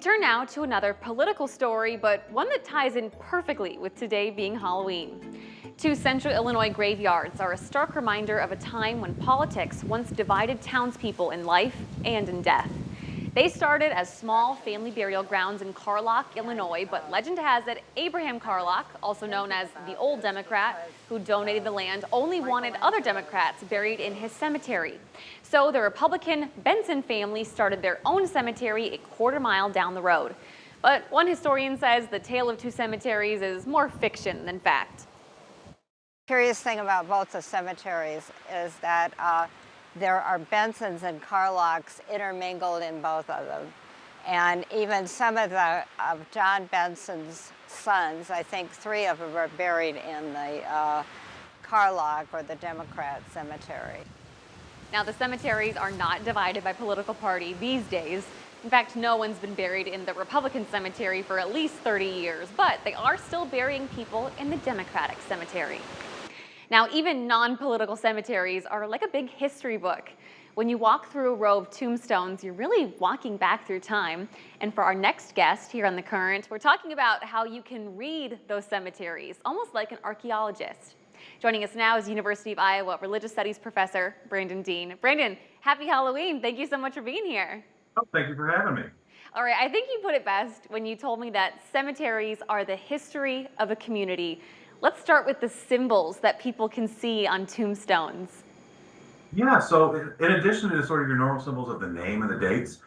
turn now to another political story, but one that ties in perfectly with today being Halloween. Two central Illinois graveyards are a stark reminder of a time when politics once divided townspeople in life and in death. They started as small family burial grounds in Carlock, Illinois, but legend has it Abraham Carlock, also known as the Old Democrat, who donated the land, only wanted other Democrats buried in his cemetery. So the Republican Benson family started their own cemetery a quarter-mile down the road. But one historian says the tale of two cemeteries is more fiction than fact. Curious thing about both the cemeteries is that there are Bensons and Carlocks intermingled in both of them. And even some of John Benson's sons, I think 3 of them are buried in the Carlock or the Democrat cemetery. Now, the cemeteries are not divided by political party these days. In fact, no one's been buried in the Republican cemetery for at least 30 years, but they are still burying people in the Democratic cemetery. Now, even non-political cemeteries are like a big history book. When you walk through a row of tombstones, you're really walking back through time. And for our next guest here on The Current, we're talking about how you can read those cemeteries, almost like an archaeologist. Joining us now is University of Iowa Religious Studies professor Brandon Dean. Brandon, happy Halloween. Thank you so much for being here. Oh, thank you for having me. All right, I think you put it best when you told me that cemeteries are the history of a community. Let's start with the symbols that people can see on tombstones. Yeah, so in addition to sort of your normal symbols of the name and the dates,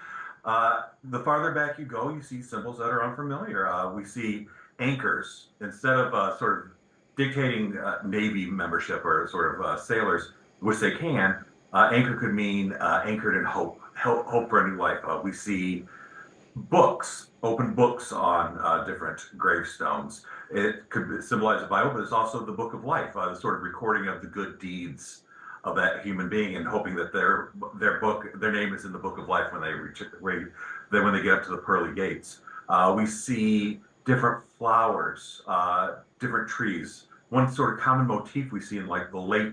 the farther back you go, you see symbols that are unfamiliar. We see anchors. Instead of sort of dictating Navy membership or sort of sailors, which they can, anchor could mean anchored in hope for a new life. We see books, open books on different gravestones. It could symbolize the Bible, but it's also the book of life, the sort of recording of the good deeds of that human being, and hoping that their name is in the book of life when they get up to the pearly gates. We see different flowers, different trees. One sort of common motif we see in like the late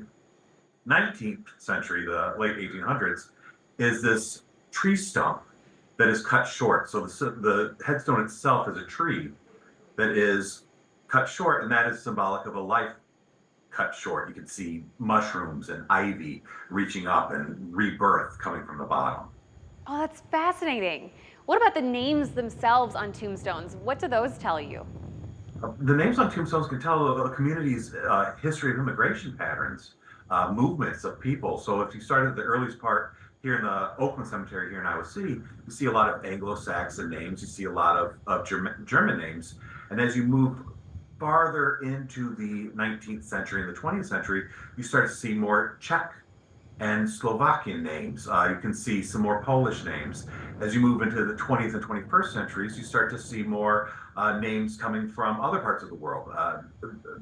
19th century, the late 1800s, is this tree stump that is cut short. So the headstone itself is a tree that is cut short, and that is symbolic of a life cut short. You can see mushrooms and ivy reaching up and rebirth coming from the bottom. Oh, that's fascinating. What about the names themselves on tombstones? What do those tell you? The names on tombstones can tell a community's history of immigration patterns, movements of people. So if you start at the earliest part here in the Oakland Cemetery here in Iowa City, you see a lot of Anglo-Saxon names, you see a lot of German names. And as you move farther into the 19th century and the 20th century, you start to see more Czech and Slovakian names. You can see some more Polish names. As you move into the 20th and 21st centuries, you start to see more names coming from other parts of the world,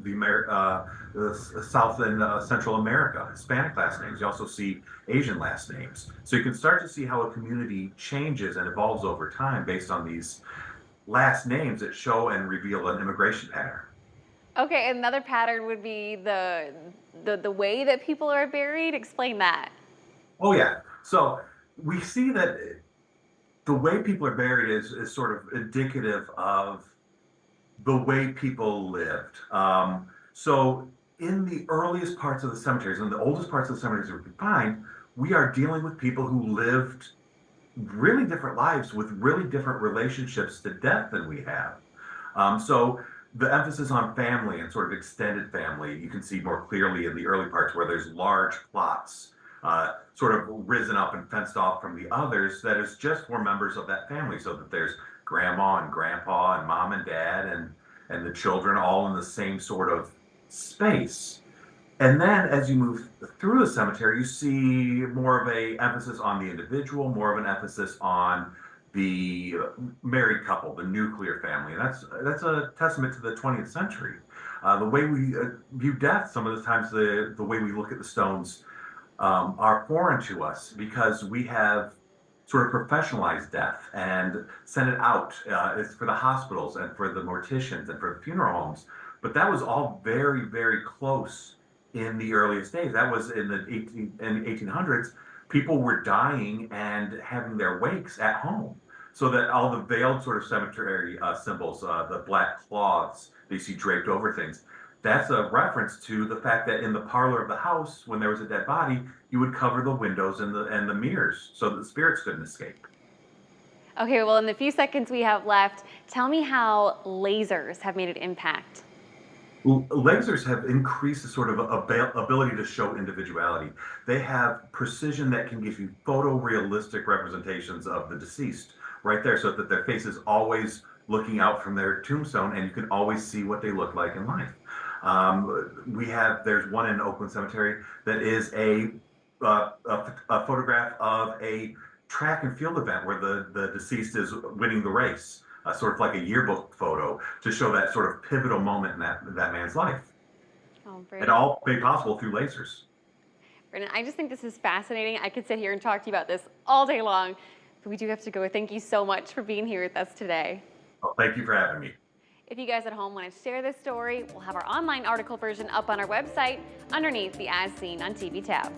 the South and Central America, Hispanic last names. You also see Asian last names. So you can start to see how a community changes and evolves over time based on these last names that show and reveal an immigration pattern. Okay, another pattern would be the way that people are buried. Explain that. Oh yeah. So we see that the way people are buried is sort of indicative of the way people lived. So in the earliest parts of the cemeteries, and the oldest parts of the cemeteries that we can find, we are dealing with people who lived really different lives with really different relationships to death than we have. So the emphasis on family and sort of extended family, you can see more clearly in the early parts where there's large plots sort of risen up and fenced off from the others that is just for members of that family, so that there's grandma and grandpa and mom and dad and the children all in the same sort of space. And then as you move through the cemetery, you see more of a emphasis on the individual, more of an emphasis on the married couple, the nuclear family. And that's a testament to the 20th century. The way we view death, some of the times the way we look at the stones are foreign to us, because we have sort of professionalized death and sent it out. It's for the hospitals and for the morticians and for the funeral homes. But that was all very, very close in the earliest days. That was in the 1800s. People were dying and having their wakes at home. So that all the veiled sort of cemetery symbols, the black cloths that you see draped over things, that's a reference to the fact that in the parlor of the house, when there was a dead body, you would cover the windows and the mirrors so that the spirits couldn't escape. Okay, well, in the few seconds we have left, tell me how lasers have made an impact. Lasers have increased the sort of ability to show individuality. They have precision that can give you photorealistic representations of the deceased right there, so that their face is always looking out from their tombstone and you can always see what they look like in life. There's one in Oakland Cemetery that is a photograph of a track and field event where the deceased is winning the race, sort of like a yearbook photo to show that sort of pivotal moment in that man's life. Oh, And Brandon. all made possible through lasers. Brandon, I just think this is fascinating. I could sit here and talk to you about this all day long, but we do have to go. Thank you so much for being here with us today. Well, thank you for having me. If you guys at home want to share this story, we'll have our online article version up on our website underneath the As Seen on TV tab.